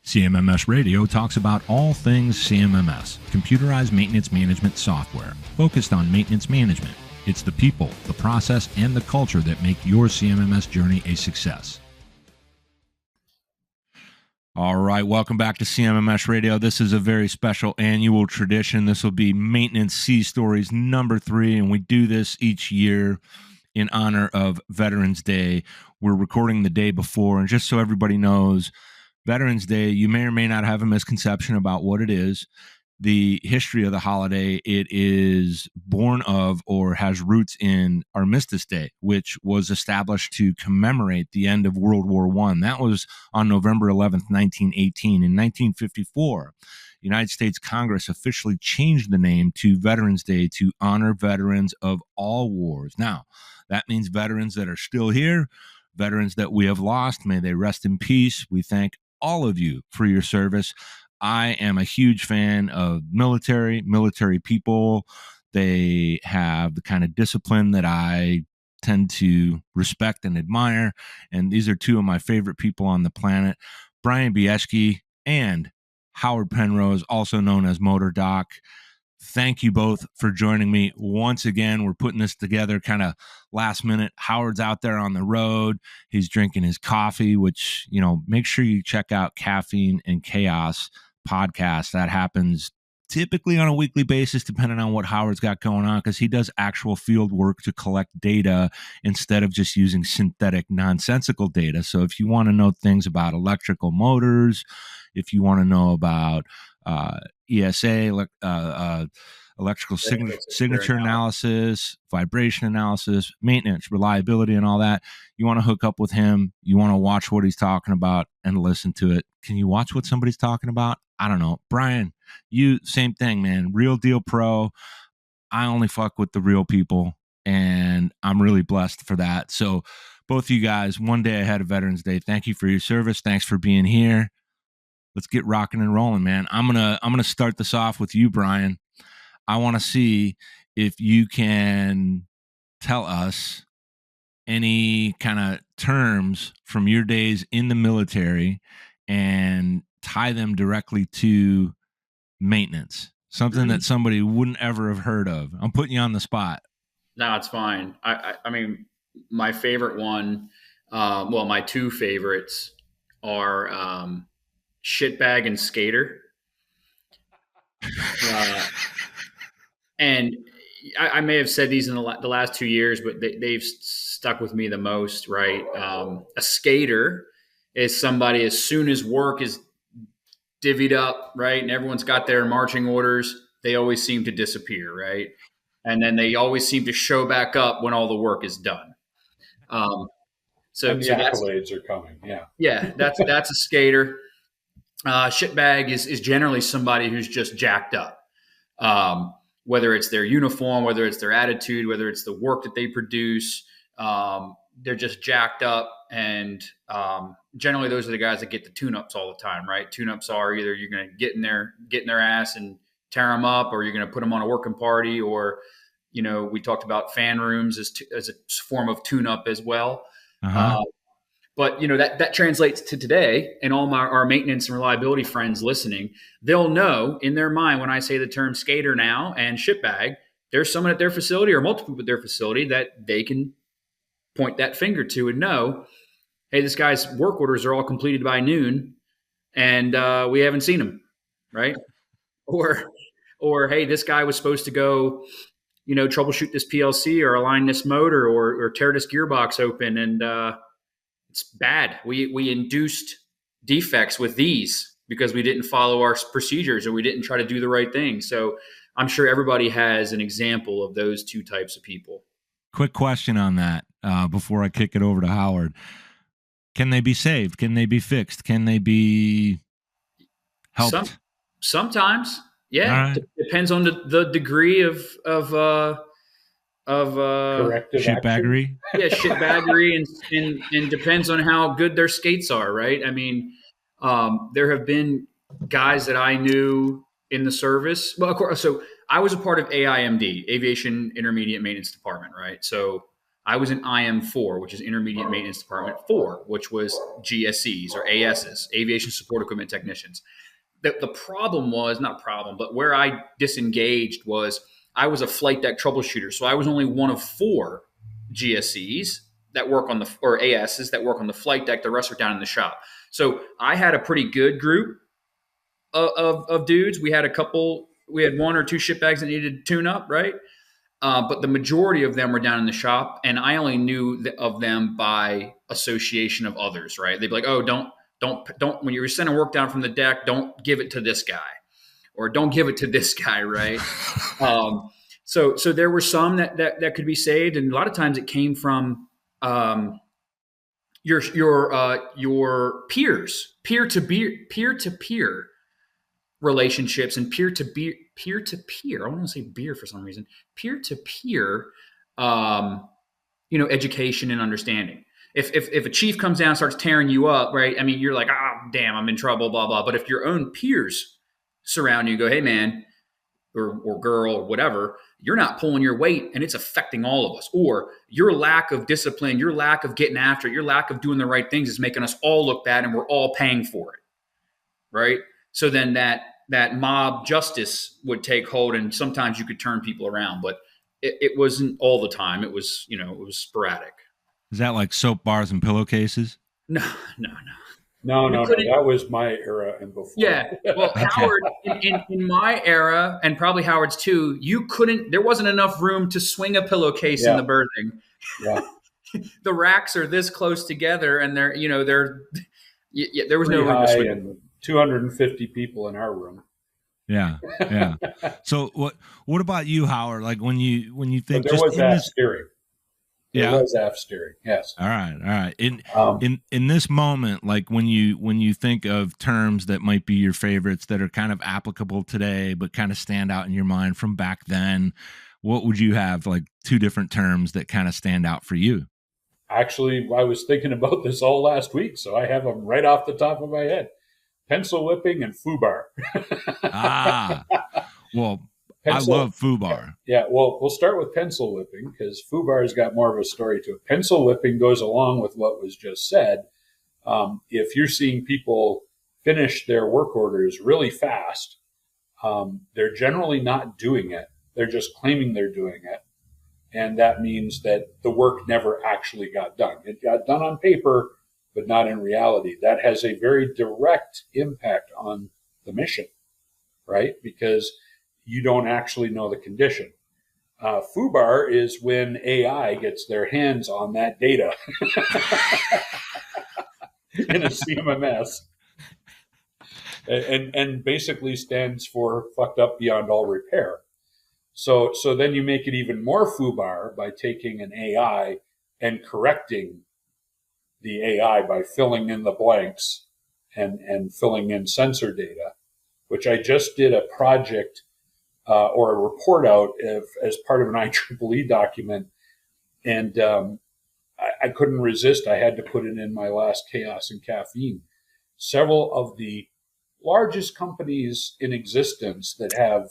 CMMS Radio talks about all things CMMS, computerized maintenance management software, focused on maintenance management. It's the people, the process, and the culture that make your CMMS journey a success. All right, welcome back to CMMS Radio. This is a very special annual tradition. This will be Maintenance Sea Stories number 3, and we do this each year in honor of Veterans Day. We're recording the day before, and just so everybody knows, Veterans Day, you may or may not have a misconception about what it is. The history of the holiday, it is born of or has roots in Armistice Day, which was established to commemorate the end of World War I. That was on November 11th, 1918. In 1954, the United States Congress officially changed the name to Veterans Day to honor veterans of all wars. Now, that means veterans that are still here, veterans that we have lost, may they rest in peace. We thank all of you for your service. I am a huge fan of military people. They have the kind of discipline that I tend to respect and admire. And these are two of my favorite people on the planet, Bryan Bieschke and Howard Penrose, also known as Motor Doc. Thank you both for joining me once again. We're putting this together kind of last minute. Howard's out there on the road. He's drinking his coffee, which, make sure you check out Caffeine and Chaos podcast. That happens typically on a weekly basis, depending on what Howard's got going on, because he does actual field work to collect data instead of just using synthetic, nonsensical data. So if you want to know things about electrical motors, if you want to know about ESA, electrical signature analysis, vibration analysis, maintenance, reliability, and all that, you want to hook up with him. You want to watch what he's talking about and listen to it. Can you watch what somebody's talking about? I don't know. Bryan, you, same thing, man. Real deal pro. I only fuck with the real people, and I'm really blessed for that. So both of you guys, one day ahead of Veterans Day, thank you for your service. Thanks for being here. Let's get rocking and rolling, man. I'm gonna start this off with you, Bryan. I want to see if you can tell us any kind of terms from your days in the military and tie them directly to maintenance, something that somebody wouldn't ever have heard of. I'm putting you on the spot. No, it's fine. I mean, my favorite one, my two favorites are shitbag and skater. And I may have said these in the last 2 years, but they've stuck with me the most, right? A skater is somebody, as soon as work is divvied up, right, and everyone's got their marching orders, they always seem to disappear, right? And then they always seem to show back up when all the work is done. So the accolades are coming, yeah. Yeah, that's a skater. Shitbag is generally somebody who's just jacked up. Whether it's their uniform, whether it's their attitude, whether it's the work that they produce, they're just jacked up. And generally those are the guys that get the tune-ups all the time, right? Tune-ups are either you're going to get in their ass and tear them up, or you're going to put them on a working party, or, we talked about fan rooms as a form of tune-up as well. Uh-huh. But that translates to today, and all our maintenance and reliability friends listening, they'll know in their mind when I say the term skater now and shitbag, there's someone at their facility or multiple at their facility that they can point that finger to and know, hey, this guy's work orders are all completed by noon, and we haven't seen him, right? Or hey, this guy was supposed to go, troubleshoot this PLC or align this motor or tear this gearbox open, and it's bad. We induced defects with these because we didn't follow our procedures or we didn't try to do the right thing. So I'm sure everybody has an example of those two types of people. Quick question on that before I kick it over to Howard. Can they be saved? Can they be fixed? Can they be helped? Sometimes, yeah. Right. Depends on the degree of corrective shitbaggery. Yeah, shitbaggery, and depends on how good their skates are, right? I mean, there have been guys that I knew in the service. Well, of course, so I was a part of AIMD, Aviation Intermediate Maintenance Department, right? So I was in IM4, which is Intermediate Maintenance Department 4, which was GSEs or ASs, Aviation Support Equipment Technicians. The problem was, not a problem, but where I disengaged was I was a flight deck troubleshooter. So I was only one of 4 GSEs that work on or ASs that work on the flight deck. The rest are down in the shop. So I had a pretty good group of dudes. We had 1 or 2 ship bags that needed tune up, right? But the majority of them were down in the shop, and I only knew of them by association of others, right? They'd be like, oh, don't, when you're sending work down from the deck, don't give it to this guy, or don't give it to this guy, right? So there were some that could be saved, and a lot of times it came from your peers, peer-to-peer relationships, and peer-to-peer. I want to say beer for some reason. Peer-to-peer, education and understanding. If a chief comes down and starts tearing you up, right? I mean, you're like, damn, I'm in trouble, blah, blah. But if your own peers surround you, go, hey, man, or girl, or whatever, you're not pulling your weight, and it's affecting all of us. Or your lack of discipline, your lack of getting after it, your lack of doing the right things is making us all look bad, and we're all paying for it, right? So then that mob justice would take hold, and sometimes you could turn people around, but it wasn't all the time. It was, it was sporadic. Is that like soap bars and pillowcases? No. That was my era and before. Yeah. Well, okay. Howard, in my era, and probably Howard's too, there wasn't enough room to swing a pillowcase in the berthing. Yeah. The racks are this close together, and there was no room to swing. And 250 people in our room. Yeah. So what about you, Howard? Like when you think there was aft steering. Yeah. There was aft steering. Yes. All right. In this moment, like when you think of terms that might be your favorites that are kind of applicable today, but kind of stand out in your mind from back then, what would you have, like 2 different terms that kind of stand out for you? Actually, I was thinking about this all last week, so I have them right off the top of my head. Pencil whipping and FUBAR. Well, I love FUBAR. Yeah, well, we'll start with pencil whipping because FUBAR's got more of a story to it. Pencil whipping goes along with what was just said. If you're seeing people finish their work orders really fast, they're generally not doing it. They're just claiming they're doing it. And that means that the work never actually got done. It got done on paper, but not in reality. That has a very direct impact on the mission, right? Because you don't actually know the condition. FUBAR is when AI gets their hands on that data in a CMMS, and basically stands for fucked up beyond all repair. So then you make it even more FUBAR by taking an AI and correcting the AI by filling in the blanks and filling in sensor data, which I just did a project or a report out as part of an IEEE document. And I couldn't resist. I had to put it in my last Chaos and Caffeine. Several of the largest companies in existence that have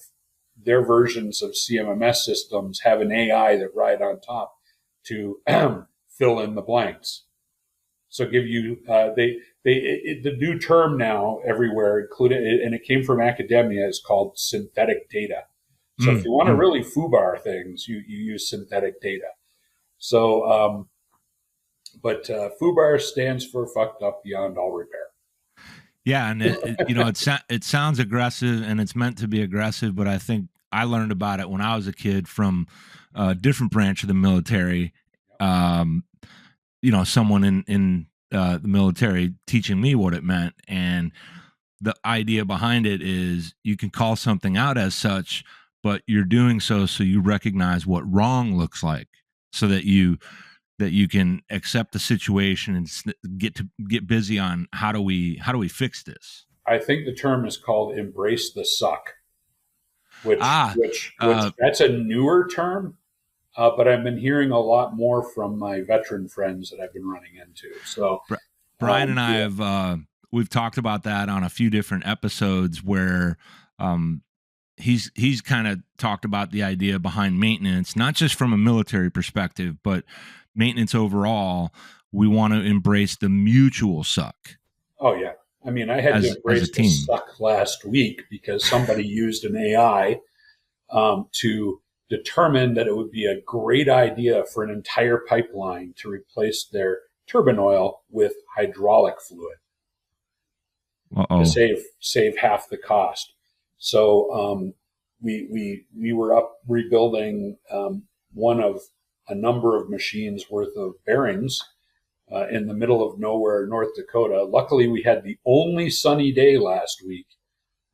their versions of CMMS systems have an AI that ride on top to fill in the blanks. So give you, the new term now everywhere, including, and it came from academia, is called synthetic data. So if you want to really FUBAR things, you use synthetic data. So, but FUBAR stands for fucked up beyond all repair. Yeah, and it sounds aggressive, and it's meant to be aggressive, but I think I learned about it when I was a kid from a different branch of the military. Someone in the military teaching me what it meant, and the idea behind it is you can call something out as such, but you're doing so you recognize what wrong looks like, so that you can accept the situation and get busy on how do we fix this. I think the term is called embrace the suck, which that's a newer term, but I've been hearing a lot more from my veteran friends that I've been running into. So Bryan and I have we've talked about that on a few different episodes where he's kind of talked about the idea behind maintenance, not just from a military perspective, but maintenance overall. We want to embrace the mutual suck. Oh yeah. I mean, I had to embrace the suck last week because somebody used an AI to determine that it would be a great idea for an entire pipeline to replace their turbine oil with hydraulic fluid to save half the cost. So we were up rebuilding one of a number of machines worth of bearings in the middle of nowhere, North Dakota. Luckily, we had the only sunny day last week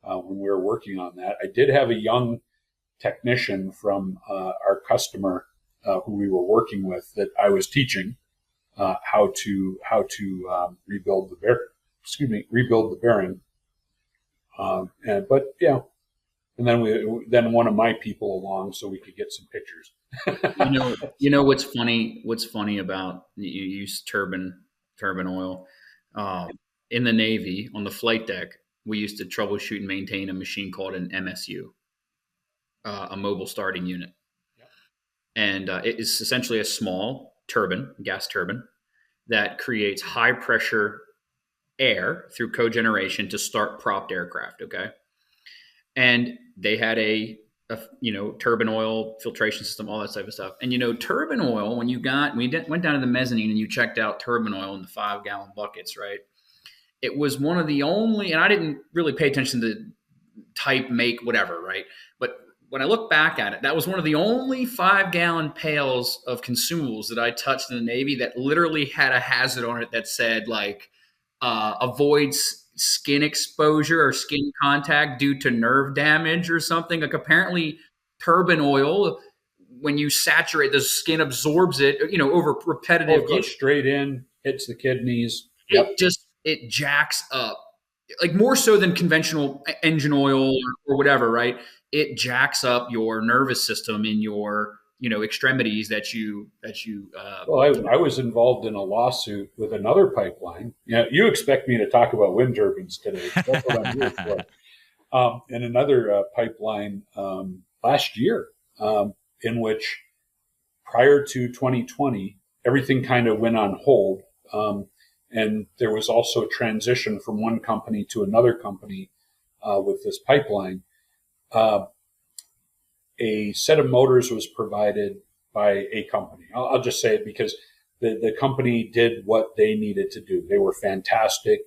when we were working on that. I did have a young technician from our customer who we were working with that I was teaching how to rebuild the bearing. And then one of my people along so we could get some pictures. You know what's funny? What's funny about you use turbine oil in the Navy on the flight deck? We used to troubleshoot and maintain a machine called an MSU, a mobile starting unit, and it is essentially a small turbine, gas turbine, that creates high pressure air through cogeneration to start propped aircraft. Okay, and they had a turbine oil filtration system, all that type of stuff. And turbine oil, when went down to the mezzanine and you checked out turbine oil in the 5-gallon buckets, right? It was one of the only, and I didn't really pay attention to type, make, whatever, right? But when I look back at it, that was one of the only 5-gallon pails of consumables that I touched in the Navy that literally had a hazard on it that said like avoids skin exposure or skin contact due to nerve damage or something. Like apparently turbine oil, when you saturate, the skin absorbs it, over repetitive. It goes straight in, hits the kidneys. It jacks up, like more so than conventional engine oil or whatever, right? It jacks up your nervous system in your extremities that you well, I was involved in a lawsuit with another pipeline. You expect me to talk about wind turbines today. That's what I'm here for. In another pipeline last year, in which prior to 2020, everything kind of went on hold. And there was also a transition from one company to another company with this pipeline. A set of motors was provided by a company. I'll just say it because the company did what they needed to do. They were fantastic.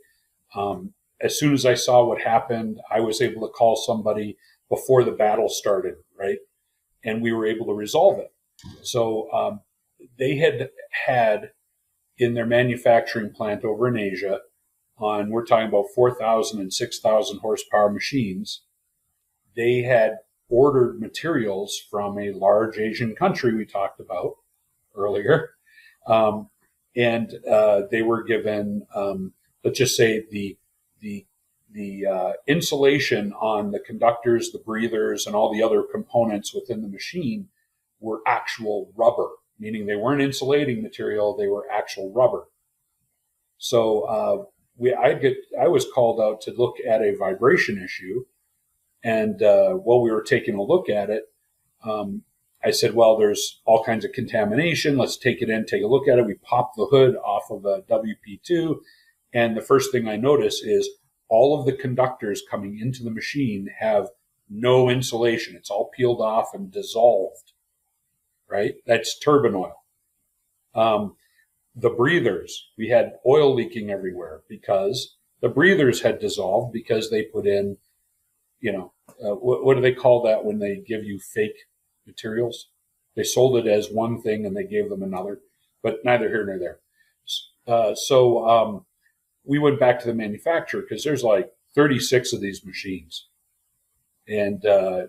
As soon as I saw what happened, I was able to call somebody before the battle started, right? And we were able to resolve it. So they had in their manufacturing plant over in Asia, we're talking about 4,000 and 6,000 horsepower machines, they had ordered materials from a large Asian country we talked about earlier. And they were given, let's just say the insulation on the conductors, the breathers, and all the other components within the machine were actual rubber, meaning they weren't insulating material, they were actual rubber. So I was called out to look at a vibration issue. And while we were taking a look at it, I said, well, there's all kinds of contamination. Let's take it in, take a look at it. We popped the hood off of a WP2. And the first thing I notice is all of the conductors coming into the machine have no insulation. It's all peeled off and dissolved, right? That's turbine oil. The breathers, we had oil leaking everywhere because the breathers had dissolved because they put in, what do they call that when they give you fake materials? They sold it as one thing and they gave them another, but neither here nor there. So we went back to the manufacturer because there's like 36 of these machines and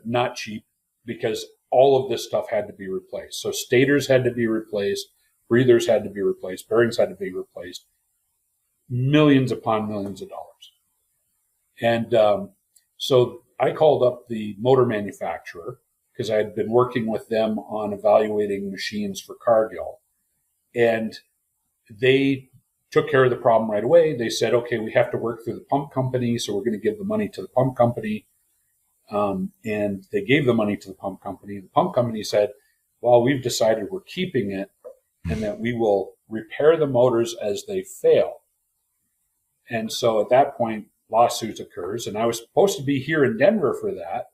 not cheap because all of this stuff had to be replaced. So stators had to be replaced, breathers had to be replaced, bearings had to be replaced, millions upon millions of dollars. And so I called up the motor manufacturer because I had been working with them on evaluating machines for Cargill. And they took care of the problem right away. They said, okay, we have to work through the pump company, so we're going to give the money to the pump company. And they gave the money to the pump company. The pump company said, well, we've decided we're keeping it and that we will repair the motors as they fail. And so at that point, lawsuit occurs. And I was supposed to be here in Denver for that.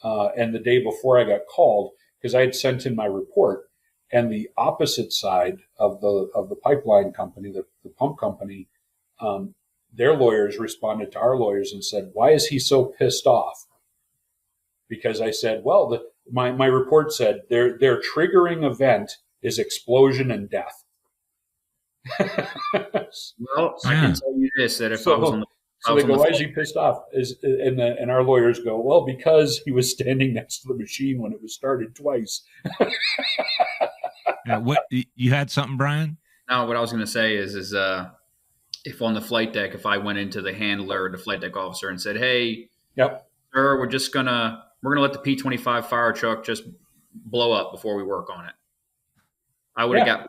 And the day before I got called, because I had sent in my report, and the opposite side of the pipeline company, the pump company, their lawyers responded to our lawyers and said, why is he so pissed off? Because I said, well, my report said their triggering event is explosion and death. Well, I can tell you this, that if I was on the so they go, why is he pissed off? And our lawyers go, well, because he was standing next to the machine when it was started twice. What you had something, Bryan? No, what I was going to say is if on the flight deck, if I went into the handler or the flight deck officer and said, hey, yep, sir, we're gonna let the P-25 fire truck just blow up before we work on it, I would have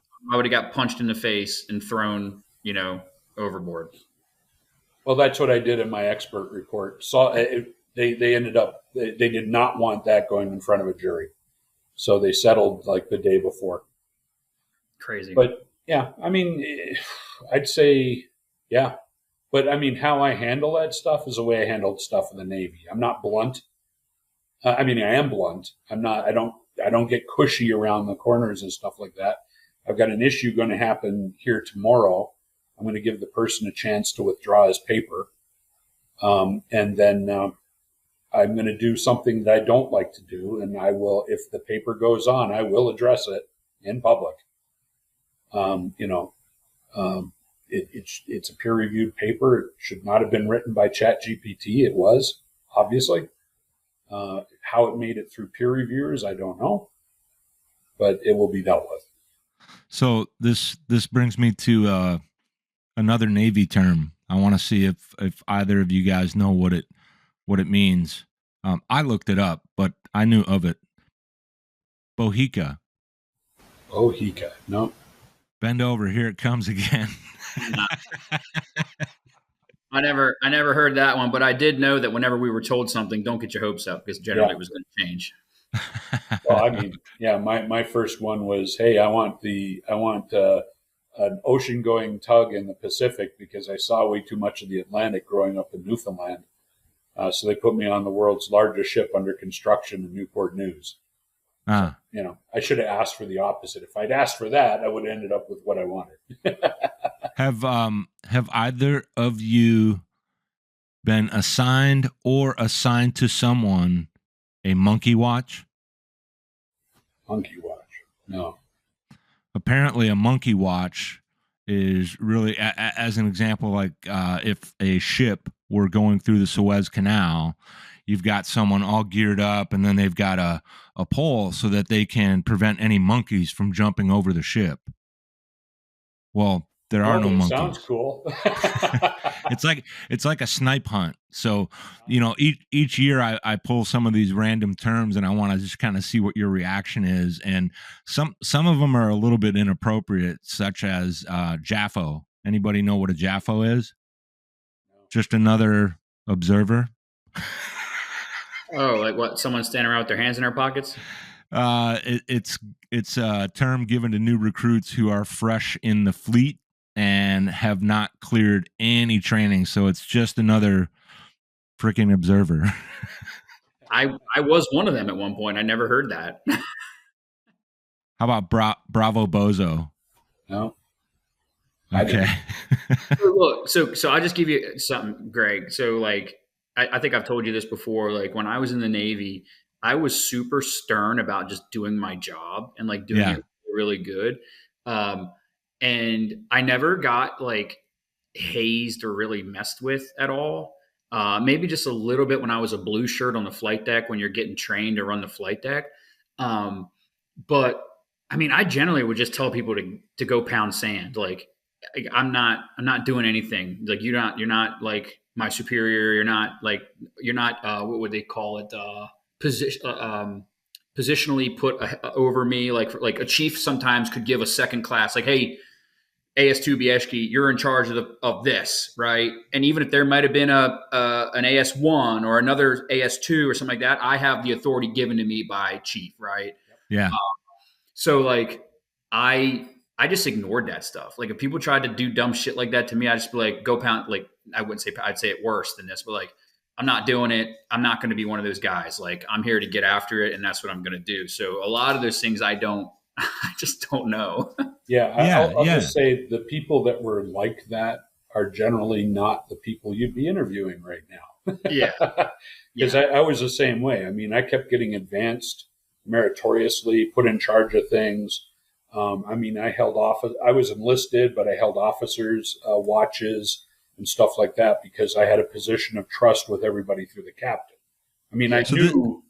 got punched in the face and thrown, overboard. Well, that's what I did in my expert report. So they ended up, they did not want that going in front of a jury. So they settled like the day before. Crazy. But yeah, I mean, I'd say, yeah. But I mean, how I handle that stuff is the way I handled stuff in the Navy. I'm not blunt. I am blunt. I don't get cushy around the corners and stuff like that. I've got an issue going to happen here tomorrow. I'm going to give the person a chance to withdraw his paper. And then I'm going to do something that I don't like to do. And I will, if the paper goes on, I will address it in public. It's a peer-reviewed paper. It should not have been written by ChatGPT. It was, obviously. How it made it through peer reviewers, I don't know. But it will be dealt with. So this brings me to another Navy term. I want to see if either of you guys know what it means. I looked it up, but I knew of it. Bohica. Bohica. No. Bend over. Here it comes again. I never heard that one, but I did know that whenever we were told something, don't get your hopes up, because generally it was going to change. Well, I mean, yeah, my first one was, hey, I want an ocean-going tug in the Pacific because I saw way too much of the Atlantic growing up in Newfoundland. So they put me on the world's largest ship under construction in Newport News. So, I should have asked for the opposite. If I'd asked for that, I would have ended up with what I wanted. Have either of you been assigned to someone a monkey watch? Monkey watch? No. Apparently a monkey watch is really, as an example, like if a ship were going through the Suez Canal, you've got someone all geared up and then they've got a pole so that they can prevent any monkeys from jumping over the ship. Well, there are no monkeys. Sounds cool. It's like a snipe hunt. So, each year I pull some of these random terms and I want to just kind of see what your reaction is. And some of them are a little bit inappropriate, such as Jaffo. Anybody know what a Jaffo is? Just another observer. Oh, like what? Someone standing around with their hands in their pockets? It's a term given to new recruits who are fresh in the fleet and have not cleared any training. So it's just another freaking observer. I was one of them at one point. I never heard that. How about Bravo Bozo? No. Okay. Look, so I'll just give you something, Greg. So like, I think I've told you this before. Like when I was in the Navy, I was super stern about just doing my job and like doing it really good. And I never got like hazed or really messed with at all. Maybe just a little bit when I was a blue shirt on the flight deck when you're getting trained to run the flight deck. But I mean, I generally would just tell people to go pound sand. Like I'm not doing anything. Like you're not like my superior. You're not what would they call it? Positionally put over me. Like a chief sometimes could give a second class, like, hey, AS2 Bieschke, you're in charge of this, right? And even if there might have been an AS1 or another AS2 or something like that, I have the authority given to me by chief, right? Yeah. So like I just ignored that stuff. Like if people tried to do dumb shit like that to me, I'd just be like, go pound. Like I wouldn't say, I'd say it worse than this, but like, I'm not doing it. I'm not going to be one of those guys. Like I'm here to get after it, and that's what I'm going to do. So a lot of those things I just don't know. I'll just say the people that were like that are generally not the people you'd be interviewing right now. Yeah. Because I was the same way. I mean, I kept getting advanced meritoriously, put in charge of things. I held off. I was enlisted, but I held officers' watches and stuff like that because I had a position of trust with everybody through the captain. I mean, I knew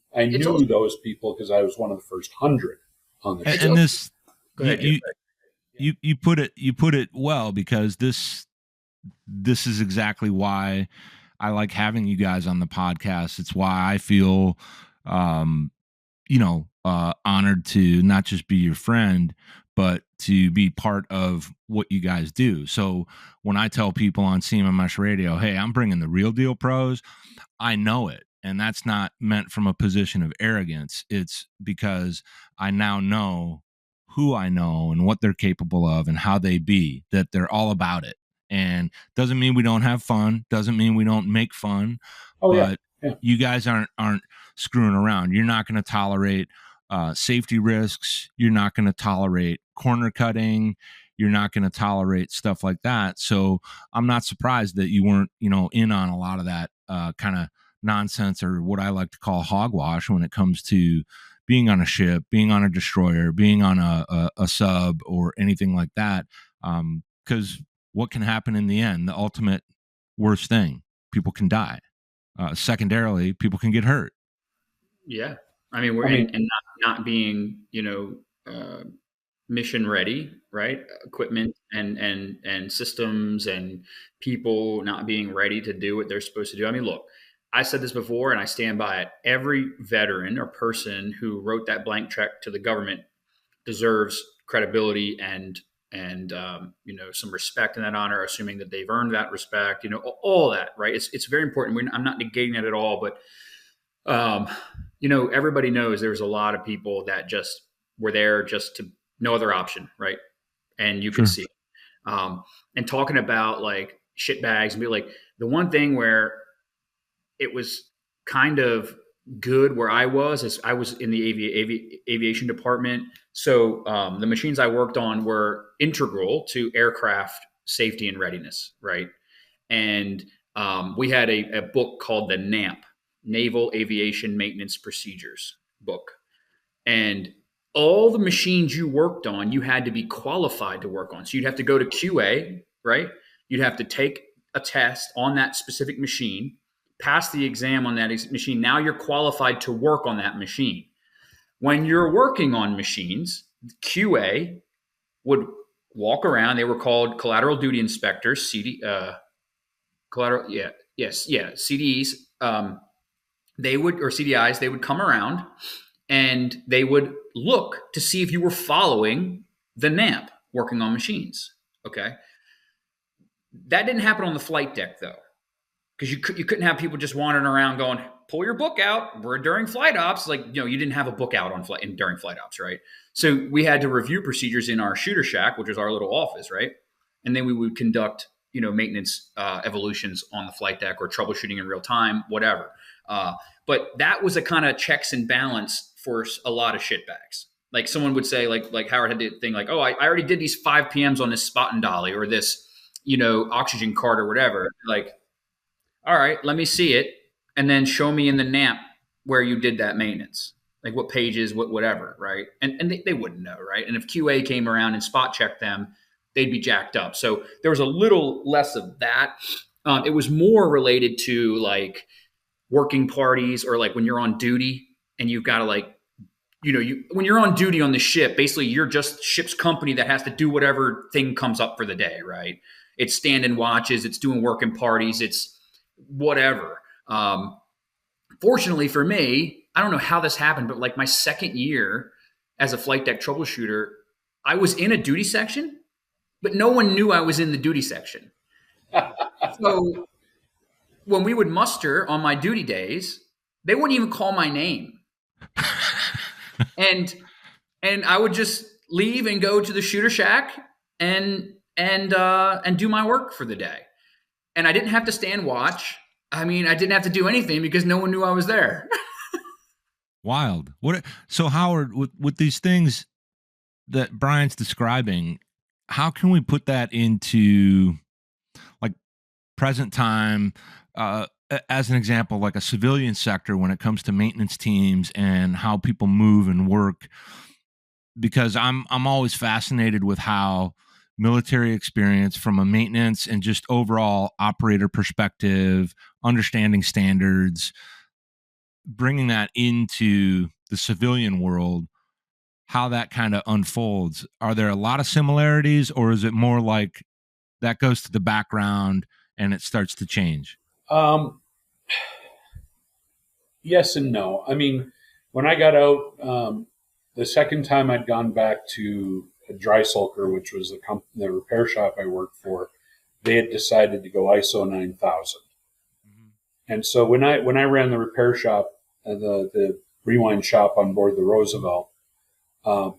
those people because I was one of the first 100 on the ship. And this, Go ahead, you put it well, because this is exactly why I like having you guys on the podcast. It's why I feel, honored to not just be your friend, but to be part of what you guys do. So when I tell people on CMMS Radio, hey, I'm bringing the real deal pros, I know it. And that's not meant from a position of arrogance. It's because I now know who I know and what they're capable of and how they be, that they're all about it. And doesn't mean we don't have fun, doesn't mean we don't make fun, but you guys aren't screwing around. You're not going to tolerate safety risks. You're not going to tolerate corner cutting. You're not going to tolerate stuff like that. So I'm not surprised that you weren't, in on a lot of that kind of nonsense, or what I like to call hogwash, when it comes to being on a ship, being on a destroyer, being on a sub, or anything like that. Because what can happen in the end? The ultimate worst thing, people can die. Secondarily, people can get hurt. Yeah. And not being, mission ready, right? Equipment and systems and people not being ready to do what they're supposed to do. I mean, look, I said this before and I stand by it. Every veteran or person who wrote that blank check to the government deserves credibility and some respect and that honor, assuming that they've earned that respect, all that, right? It's very important. I'm not negating it at all, but everybody knows there's a lot of people that just were there just to no other option, right? And you can see it. And talking about like shit bags and be like, the one thing where it was kind of good where I was in the aviation department. So the machines I worked on were integral to aircraft safety and readiness, right? And we had a book called the NAMP, Naval Aviation Maintenance Procedures book. And all the machines you worked on, you had to be qualified to work on. So you'd have to go to QA, right? You'd have to take a test on that specific machine, pass the exam on that machine. Now you're qualified to work on that machine. When you're working on machines, QA would walk around. They were called collateral duty inspectors, CDEs. They would, or CDIs, they would come around and they would look to see if you were following the NAMP working on machines. Okay. That didn't happen on the flight deck though, because you couldn't have people just wandering around going, pull your book out. We're during flight ops. Like, you didn't have a book out on during flight ops, right? So we had to review procedures in our shooter shack, which was our little office, right? And then we would conduct, maintenance evolutions on the flight deck or troubleshooting in real time, whatever. But that was a kind of checks and balance for a lot of shitbags. Like someone would say, like Howard had the thing like, oh, I already did these 5 PMs on this spot and dolly or this, oxygen cart or whatever. Like, all right, let me see it. And then show me in the NAMP where you did that maintenance, like what pages, whatever, right? And they wouldn't know, right? And if QA came around and spot checked them, they'd be jacked up. So there was a little less of that. It was more related to like working parties or like when you're on duty and you've got to like, when you're on duty on the ship, basically you're just ship's company that has to do whatever thing comes up for the day, right? It's standing watches, it's doing working parties, it's whatever. Fortunately for me, I don't know how this happened, but like my second year as a flight deck troubleshooter, I was in a duty section but no one knew I was in the duty section. So when we would muster on my duty days, they wouldn't even call my name. and I would just leave and go to the shooter shack and do my work for the day. And I didn't have to stand watch. I mean, I didn't have to do anything because no one knew I was there. Wild. So Howard, with these things that Bryan's describing, how can we put that into like present time, as an example, like a civilian sector when it comes to maintenance teams and how people move and work? Because I'm always fascinated with how military experience from a maintenance and just overall operator perspective, understanding standards, bringing that into the civilian world, how that kind of unfolds. Are there a lot of similarities, or is it more like that goes to the background and it starts to change? Yes and no. I mean, when I got out, the second time I'd gone back to a dry sulker, which was the repair shop I worked for, they had decided to go ISO 9000. Mm-hmm. And so when I ran the repair shop, the rewind shop on board the Roosevelt,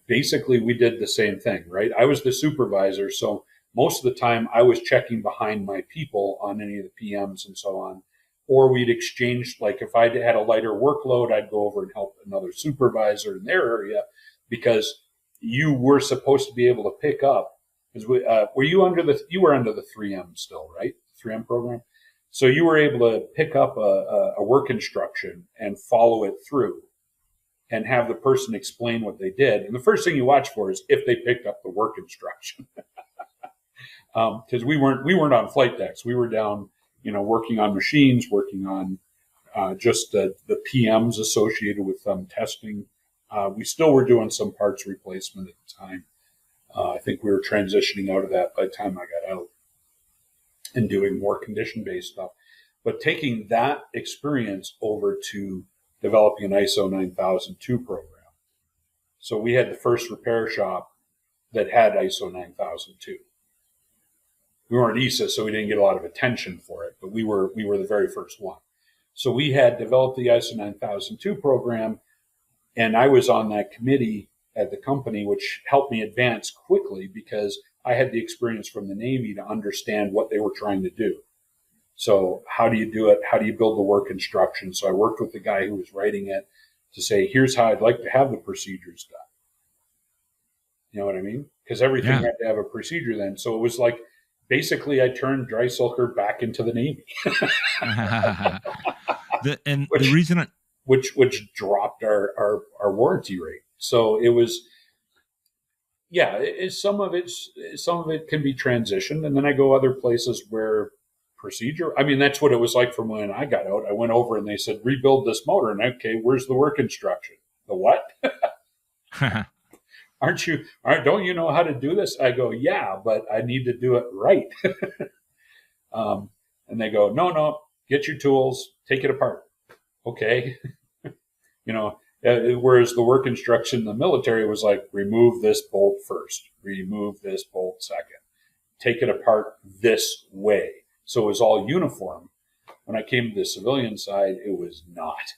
basically we did the same thing, right? I was the supervisor, so most of the time I was checking behind my people on any of the PMs and so on. Or we'd exchange, like if I had a lighter workload, I'd go over and help another supervisor in their area, because you were supposed to be able to pick up. Were you under the 3M still, right? 3M program. So you were able to pick up a work instruction and follow it through and have the person explain what they did. And the first thing you watch for is if they picked up the work instruction. Because we weren't on flight decks. We were down, working on machines, working on just the PMs associated with testing. We still were doing some parts replacement at the time. I think we were transitioning out of that by the time I got out and doing more condition-based stuff. But taking that experience over to developing an ISO 9002 program. So we had the first repair shop that had ISO 9002. We weren't ESA, so we didn't get a lot of attention for it, but we were the very first one. So we had developed the ISO 9002 program, and I was on that committee at the company, which helped me advance quickly because I had the experience from the Navy to understand what they were trying to do. So how do you do it? How do you build the work instruction? So I worked with the guy who was writing it to say, here's how I'd like to have the procedures done. You know what I mean? Because everything had to have a procedure then. So it was like, basically, I turned dry sulker back into the Navy. Which dropped our warranty rate. So it was, some of it can be transitioned, and then I go other places where procedure. I mean, that's what it was like from when I got out. I went over and they said, rebuild this motor, and okay, where's the work instruction? The what? Don't you know how to do this? I go, yeah, but I need to do it right. And they go, no, get your tools, take it apart. Okay. Whereas the work instruction in the military was like, remove this bolt first, remove this bolt second, take it apart this way. So it was all uniform. When I came to the civilian side, it was not.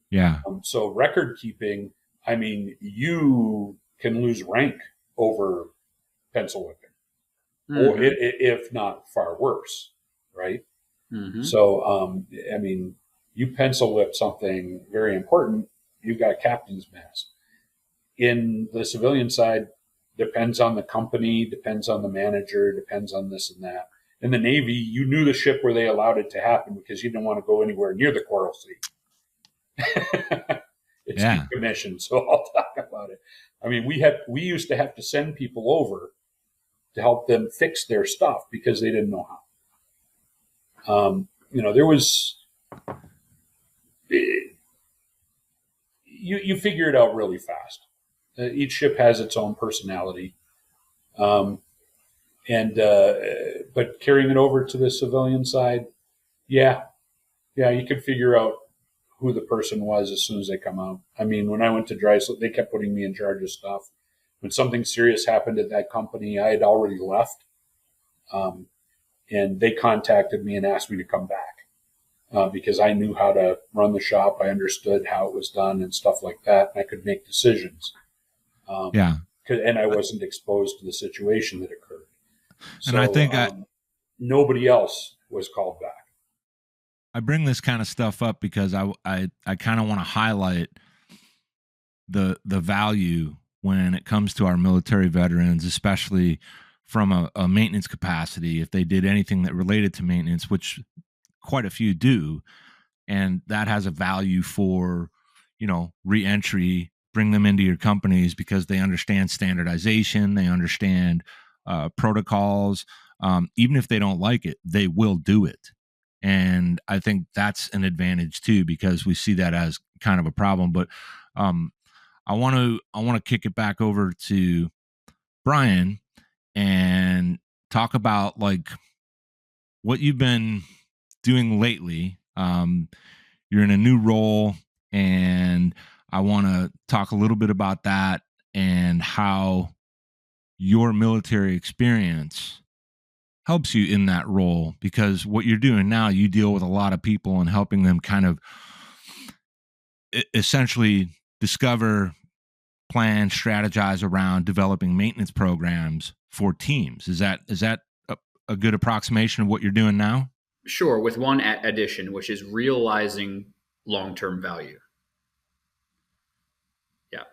Yeah. So record keeping, I mean, you can lose rank over pencil whipping, or if not far worse, right? Mm-hmm. So, I mean, you pencil whip something very important, you've got captain's mast. In the civilian side, depends on the company, depends on the manager, depends on this and that. In the Navy, you knew the ship where they allowed it to happen because you didn't want to go anywhere near the Coral Sea. It's decommissioned, so I'll talk about it. I mean, we used to have to send people over to help them fix their stuff because they didn't know how. There was you figure it out really fast. Each ship has its own personality, but carrying it over to the civilian side, you could figure out who the person was as soon as they come out. I mean, when I went to dry, they kept putting me in charge of stuff. when something serious happened at that company, I had already left. And they contacted me and asked me to come back because I knew how to run the shop. I understood how it was done and stuff like that. And I could make decisions. And I wasn't exposed to the situation that occurred. So, and I think nobody else was called back. I bring this kind of stuff up because I kind of want to highlight the value when it comes to our military veterans, especially from a maintenance capacity, if they did anything that related to maintenance, which quite a few do, and that has a value for, reentry, bring them into your companies because they understand standardization, they understand protocols. Even if they don't like it, they will do it. And I think that's an advantage too, because we see that as kind of a problem. But I want to kick it back over to Bryan and talk about like what you've been doing lately. You're in a new role, and I want to talk a little bit about that and how your military experience helps you in that role, because what you're doing now, you deal with a lot of people and helping them kind of essentially discover, plan, strategize around developing maintenance programs for teams. Is that a good approximation of what you're doing now? Sure, with one addition, which is realizing long-term value. Yeah.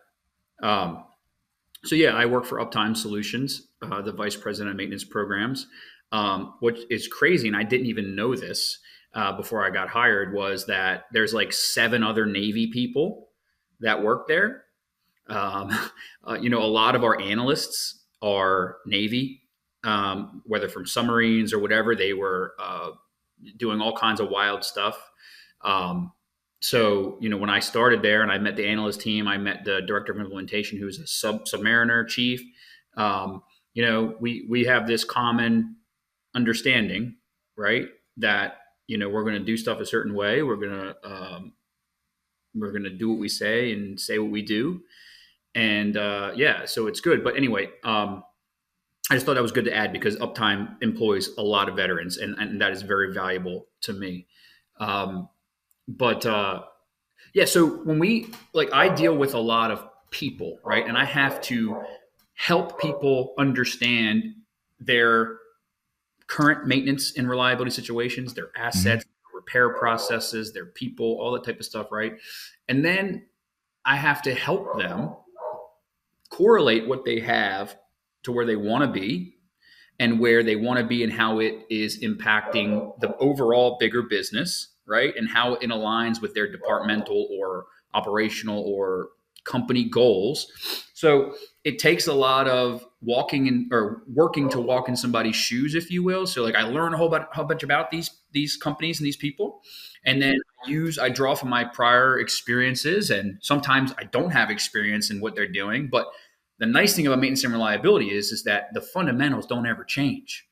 So yeah, I work for Uptime Solutions, the vice president of maintenance programs. What is crazy, and I didn't even know this before I got hired, was that there's like 7 other Navy people that work there. A lot of our analysts are Navy, whether from submarines or whatever. They were doing all kinds of wild stuff. So, when I started there and I met the analyst team, I met the director of implementation, who's a submariner chief. We have this common understanding, right? That, we're going to do stuff a certain way. We're going to do what we say and say what we do. And so it's good. But anyway, I just thought that was good to add because Uptime employs a lot of veterans, and that is very valuable to me. So when I deal with a lot of people, right? And I have to help people understand their current maintenance and reliability situations, their assets, repair processes, their people, all that type of stuff, right? And then I have to help them correlate what they have to where they want to be and where they want to be and how it is impacting the overall bigger business, right? And how it aligns with their departmental or operational or company goals. So it takes a lot of working to walk in somebody's shoes, if you will. So like I learn a whole bunch about these companies and these people. And then I draw from my prior experiences, and sometimes I don't have experience in what they're doing. But the nice thing about maintenance and reliability is that the fundamentals don't ever change.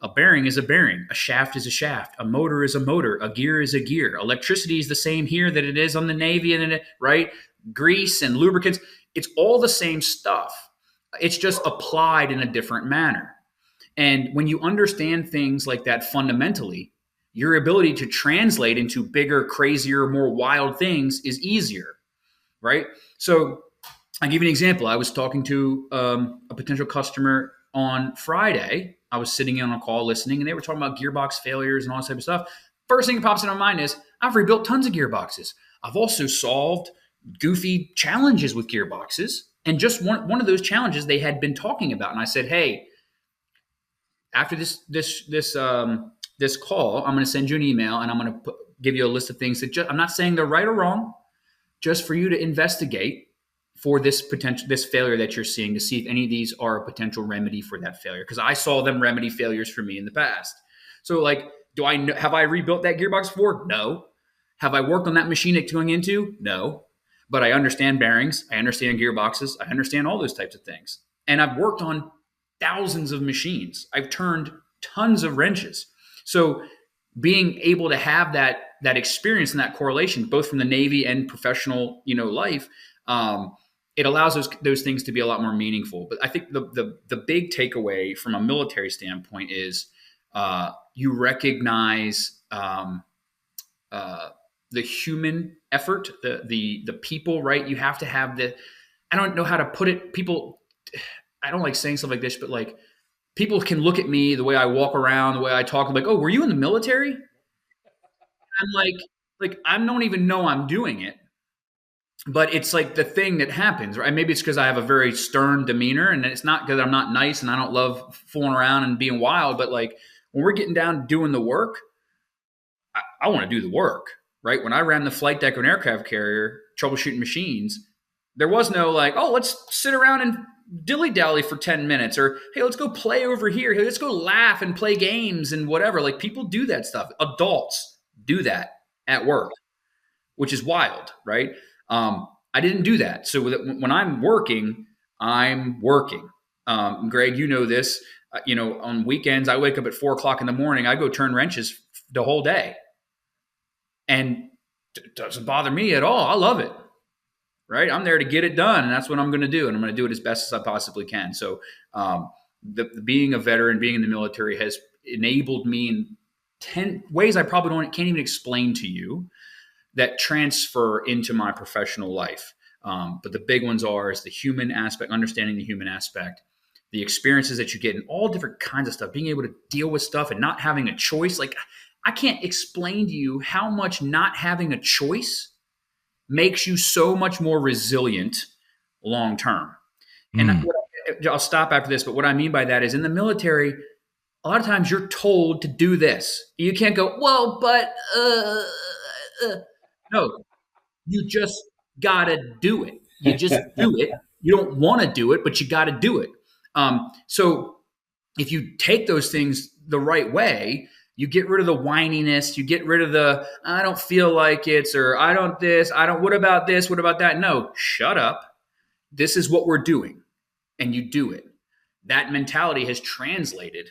A bearing is a bearing. A shaft is a shaft. A motor is a motor. A gear is a gear. Electricity is the same here that it is on the Navy, right? Grease and lubricants. It's all the same stuff. It's just applied in a different manner. And when you understand things like that fundamentally, your ability to translate into bigger, crazier, more wild things is easier, right? So I'll give you an example. I was talking to a potential customer on Friday. I was sitting in on a call listening, and they were talking about gearbox failures and all this type of stuff. First thing that pops in my mind is I've rebuilt tons of gearboxes. I've also solved goofy challenges with gearboxes. And just one of those challenges they had been talking about. And I said, hey, after this call, I'm going to send you an email, and I'm going to give you a list of things that I'm not saying they're right or wrong, just for you to investigate for this failure that you're seeing, to see if any of these are a potential remedy for that failure. Because I saw them remedy failures for me in the past. So like, have I rebuilt that gearbox before? No. Have I worked on that machine it's going into? No. But I understand bearings. I understand gearboxes. I understand all those types of things. And I've worked on thousands of machines. I've turned tons of wrenches. So being able to have that experience and that correlation, both from the Navy and professional, life, it allows those things to be a lot more meaningful. But I think the big takeaway from a military standpoint is you recognize the human effort, the people, right? You have to have I don't know how to put it. People, I don't like saying stuff like this, but like people can look at me, the way I walk around, the way I talk, like, oh, were you in the military? I'm like, I don't even know I'm doing it. But it's like the thing that happens, right? Maybe it's because I have a very stern demeanor, and it's not because I'm not nice and I don't love fooling around and being wild. But like when we're getting down to doing the work, I want to do the work, right? When I ran the flight deck of an aircraft carrier, troubleshooting machines, there was no like, oh, let's sit around and dilly-dally for 10 minutes, or hey, let's go play over here. Hey, let's go laugh and play games and whatever. Like people do that stuff. Adults do that at work, which is wild, right? I didn't do that. So when I'm working, I'm working. Greg, you know this. On weekends, I wake up at 4:00 in the morning. I go turn wrenches the whole day, and it doesn't bother me at all. I love it. Right? I'm there to get it done, and that's what I'm going to do, and I'm going to do it as best as I possibly can. So, being a veteran, being in the military, has enabled me in 10 ways I probably can't even explain to you, that transfer into my professional life. But the big ones is the human aspect, understanding the human aspect, the experiences that you get in all different kinds of stuff, being able to deal with stuff and not having a choice. Like I can't explain to you how much not having a choice makes you so much more resilient long term. And I'll stop after this, but what I mean by that is in the military, a lot of times you're told to do this. You can't go, well, but no, you just got to do it. You just do it. You don't want to do it, but you got to do it. So if you take those things the right way, you get rid of the whininess, you get rid of the, I don't feel like it's, or I don't this, I don't, what about this, what about that? No, shut up. This is what we're doing. And you do it. That mentality has translated,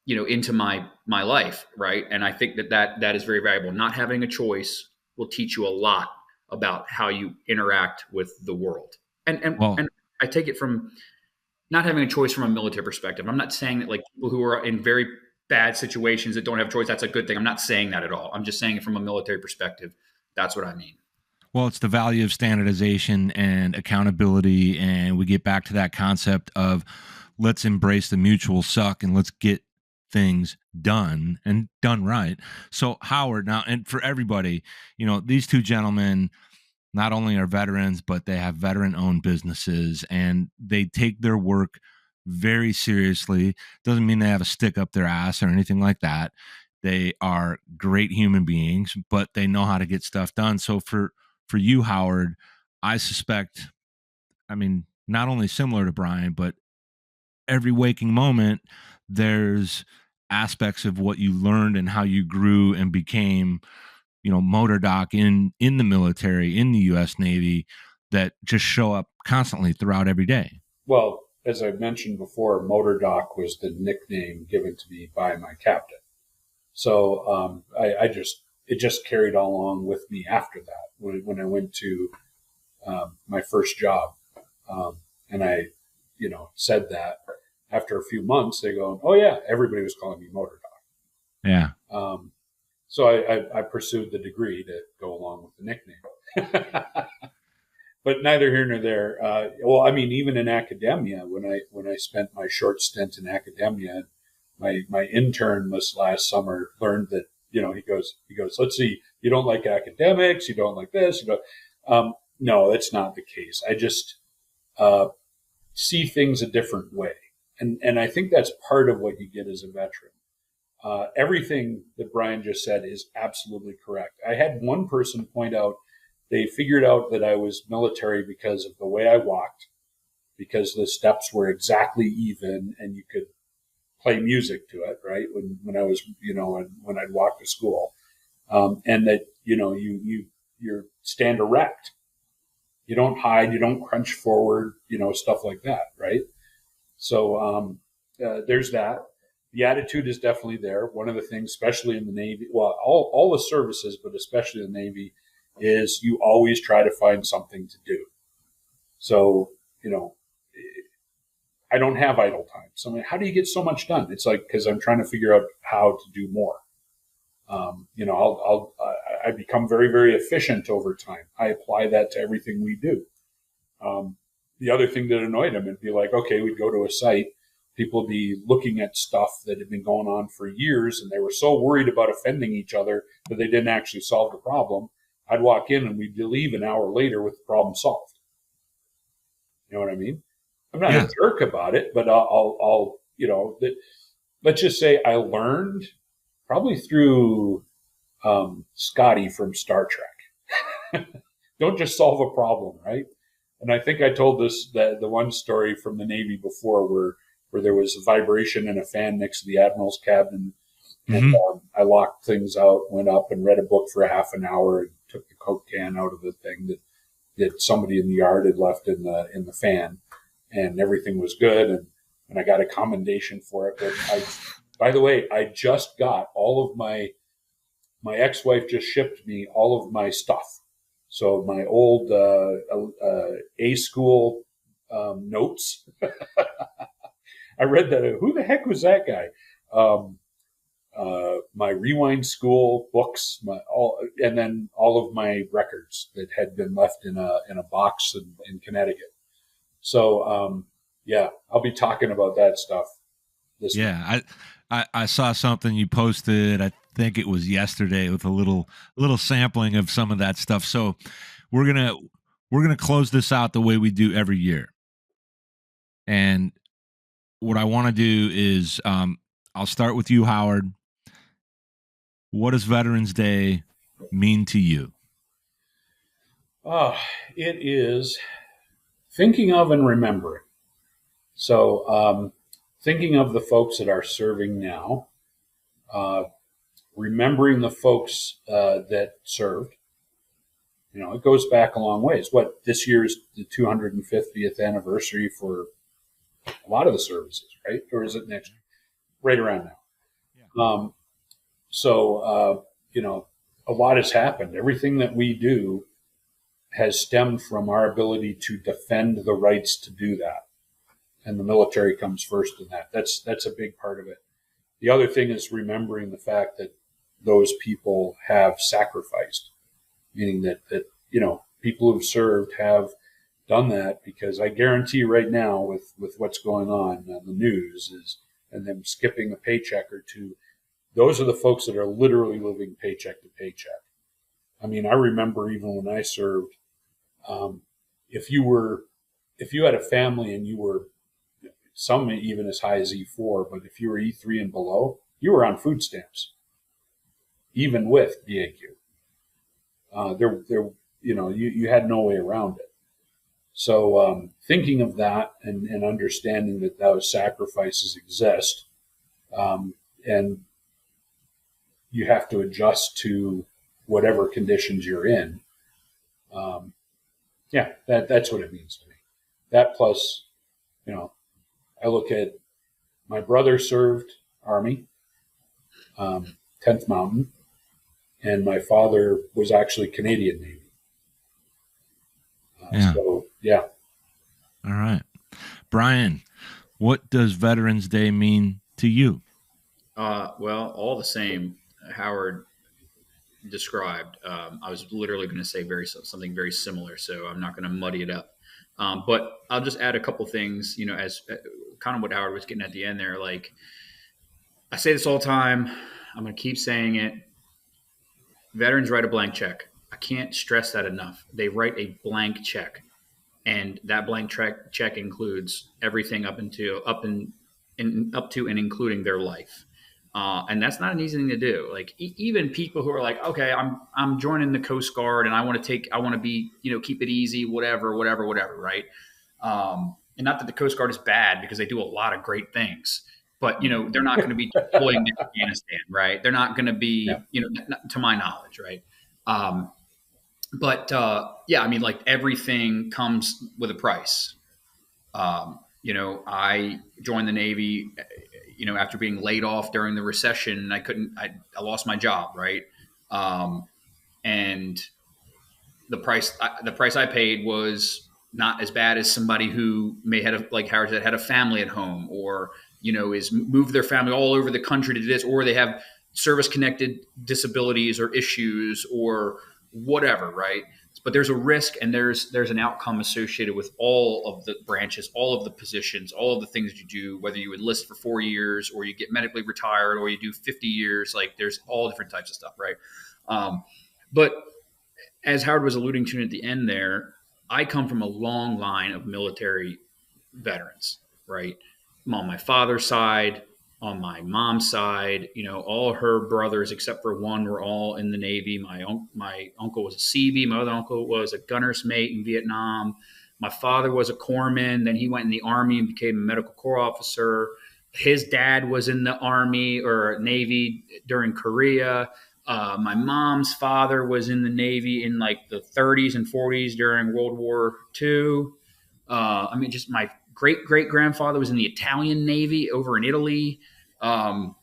into my life, right? And I think that is very valuable. Not having a choice will teach you a lot about how you interact with the world. And I take it from not having a choice from a military perspective. I'm not saying that like people who are in very bad situations that don't have a choice, that's a good thing. I'm not saying that at all. I'm just saying it from a military perspective. That's what I mean. Well, it's the value of standardization and accountability. And we get back to that concept of let's embrace the mutual suck and let's get things done and done right. So Howard, now, and for everybody, these two gentlemen not only are veterans, but they have veteran-owned businesses and they take their work very seriously. Doesn't mean they have a stick up their ass or anything like that. They are great human beings, but they know how to get stuff done. So for you, Howard, I suspect, not only similar to Bryan, but every waking moment, there's aspects of what you learned and how you grew and became, motor doc in the military, in the U.S. Navy, that just show up constantly throughout every day. Well, as I mentioned before, motor doc was the nickname given to me by my captain. So it just carried along with me after that when I went to my first job. And I, said that after a few months, they go, oh yeah, everybody was calling me motor doc. Yeah. So I pursued the degree to go along with the nickname. But neither here nor there. Even in academia, when I spent my short stint in academia, my intern this last summer learned that, he goes, let's see, you don't like academics, you don't like this. No, that's not the case. I just see things a different way. And I think that's part of what you get as a veteran. Everything that Bryan just said is absolutely correct. I had one person point out, they figured out that I was military because of the way I walked, because the steps were exactly even and you could play music to it, right? When I was, when I'd walk to school. And that, you stand erect. You don't hide, you don't crunch forward, stuff like that, right? So there's that. The attitude is definitely there. One of the things, especially in the Navy, well, all the services, but especially the Navy, is you always try to find something to do. So, I don't have idle time. So, I mean, how do you get so much done? It's like, because I'm trying to figure out how to do more. I become very, very efficient over time. I apply that to everything we do. The other thing that annoyed him would be like, okay, we'd go to a site, people would be looking at stuff that had been going on for years, and they were so worried about offending each other that they didn't actually solve the problem. I'd walk in and we'd leave an hour later with the problem solved. You know what I mean? I'm not a jerk about it, but let's just say I learned probably through Scotty from Star Trek. Don't just solve a problem, right? And I think I told the one story from the Navy before where there was a vibration in a fan next to the Admiral's cabin. And I locked things out, went up and read a book for a half an hour and took the Coke can out of the thing that somebody in the yard had left in the fan, and everything was good. And I got a commendation for it. But by the way, I just got all of my ex-wife just shipped me all of my stuff. So my old A school notes. I read that. Who the heck was that guy? My Rewind School books, and then all of my records that had been left in a box in Connecticut. So I'll be talking about that stuff this week. I saw something you posted. I think it was yesterday with a little sampling of some of that stuff. So we're gonna close this out the way we do every year. And what I want to do is I'll start with you, Howard. What does Veterans Day mean to you? It is thinking of and remembering. So thinking of the folks that are serving now, remembering the folks that served. It goes back a long ways. This year's the 250th anniversary for a lot of the services, right? Or is it next year? Right around now. Yeah. A lot has happened. Everything that we do has stemmed from our ability to defend the rights to do that. And the military comes first in that. That's a big part of it. The other thing is remembering the fact that those people have sacrificed, meaning that people who've served have done that, because I guarantee right now with what's going on the news and them skipping a paycheck or two, those are the folks that are literally living paycheck to paycheck. I mean, I remember even when I served, if you had a family and you were, some even as high as E4, but if you were E3 and below, you were on food stamps, even with DAQ. You had no way around it. So thinking of that and understanding that those sacrifices exist, and you have to adjust to whatever conditions you're in. That's what it means to me. That plus, I look at my brother served Army, 10th Mountain, and my father was actually Canadian Navy. All right. Bryan, what does Veterans Day mean to you? Well, all the same, Howard described. I was literally going to say something very similar, so I'm not going to muddy it up. But I'll just add a couple things, as kind of what Howard was getting at the end there. Like, I say this all the time. I'm going to keep saying it. Veterans write a blank check. I can't stress that enough. They write a blank check, and that blank check includes everything up to and including their life. And that's not an easy thing to do. Like even people who are like, okay, I'm joining the Coast Guard and I want to be, keep it easy, whatever. Right. And not that the Coast Guard is bad, because they do a lot of great things, but they're not going to be deploying to Afghanistan. Right. They're not going to be, to my knowledge. Right. I mean, like everything comes with a price. I joined the Navy, after being laid off during the recession. I lost my job. Right. And the price I paid was not as bad as somebody who may have, like Howard said, had a family at home, or, is moved their family all over the country to do this, or they have service-connected disabilities or issues or whatever, right? But there's a risk, and there's an outcome associated with all of the branches, all of the positions, all of the things you do, whether you enlist for 4 years or you get medically retired or you do 50 years, like there's all different types of stuff, right? But as Howard was alluding to at the end there, I come from a long line of military veterans, right? I'm on my father's side, on my mom's side, all her brothers except for one were all in the Navy. My uncle was a Seabee. My other uncle was a gunner's mate in Vietnam. My father was a corpsman. Then he went in the Army and became a medical corps officer. His dad was in the Army or Navy during Korea. My mom's father was in the Navy in like the 30s and 40s during World War II. Just my great-great-grandfather was in the Italian Navy over in Italy. So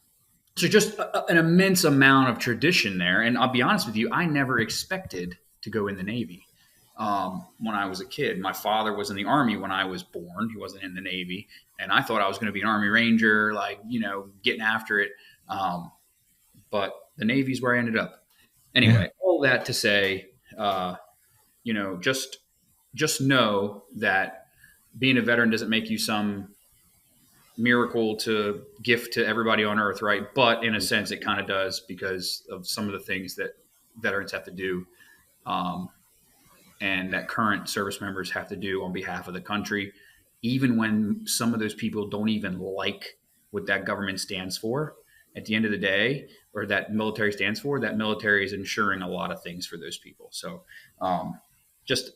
just an immense amount of tradition there. And I'll be honest with you, I never expected to go in the Navy when I was a kid. My father was in the Army when I was born. He wasn't in the Navy. And I thought I was going to be an Army Ranger, getting after it. But the Navy's where I ended up. Anyway, all that to say, just know that being a veteran doesn't make you some miracle to gift to everybody on earth, right? But in a sense, it kind of does, because of some of the things that veterans have to do, and that current service members have to do on behalf of the country, even when some of those people don't even like what that government stands for. At the end of the day, or that military stands for, that military is ensuring a lot of things for those people. So just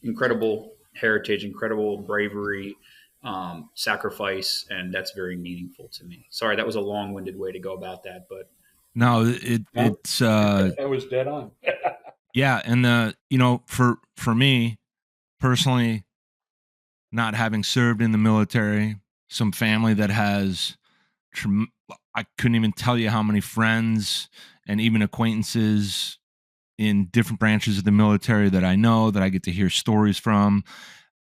incredible heritage, incredible bravery, sacrifice, and that's very meaningful to me. Sorry, that was a long-winded way to go about that, but no, it's that was dead on. Yeah, and for me personally, not having served in the military, some family that has I couldn't even tell you how many friends and even acquaintances in different branches of the military that I know, that I get to hear stories from,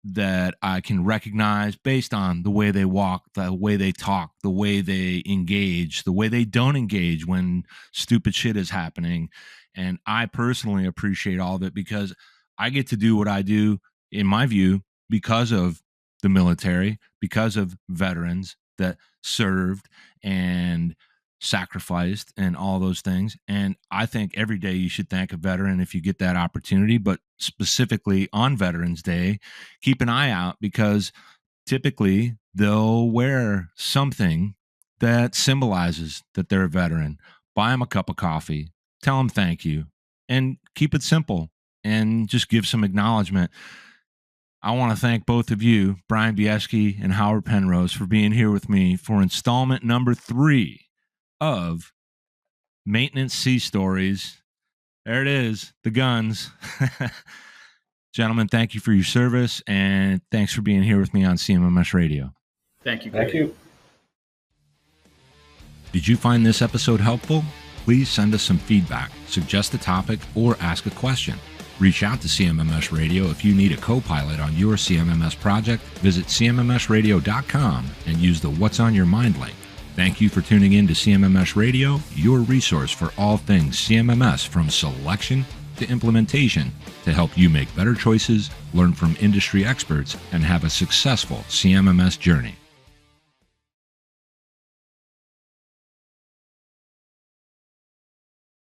that I can recognize based on the way they walk, the way they talk, the way they engage, the way they don't engage when stupid shit is happening. And I personally appreciate all of it, because I get to do what I do, in my view, because of the military, because of veterans that served and sacrificed and all those things. And I think every day you should thank a veteran if you get that opportunity, but specifically on Veterans Day, keep an eye out, because typically they'll wear something that symbolizes that they're a veteran. Buy them a cup of coffee, tell them thank you, and keep it simple and just give some acknowledgement. I want to thank both of you, Bryan Bieschke and Howard Penrose, for being here with me for installment number 3 of Maintenance Sea Stories. There it is, the guns. Gentlemen, thank you for your service, and thanks for being here with me on CMMS Radio. Thank you. Thank you. Did you find this episode helpful? Please send us some feedback, suggest a topic, or ask a question. Reach out to CMMS Radio if you need a co-pilot on your CMMS project. Visit CMMSradio.com and use the What's on Your Mind link. Thank you for tuning in to CMMS Radio, your resource for all things CMMS, from selection to implementation, to help you make better choices, learn from industry experts, and have a successful CMMS journey.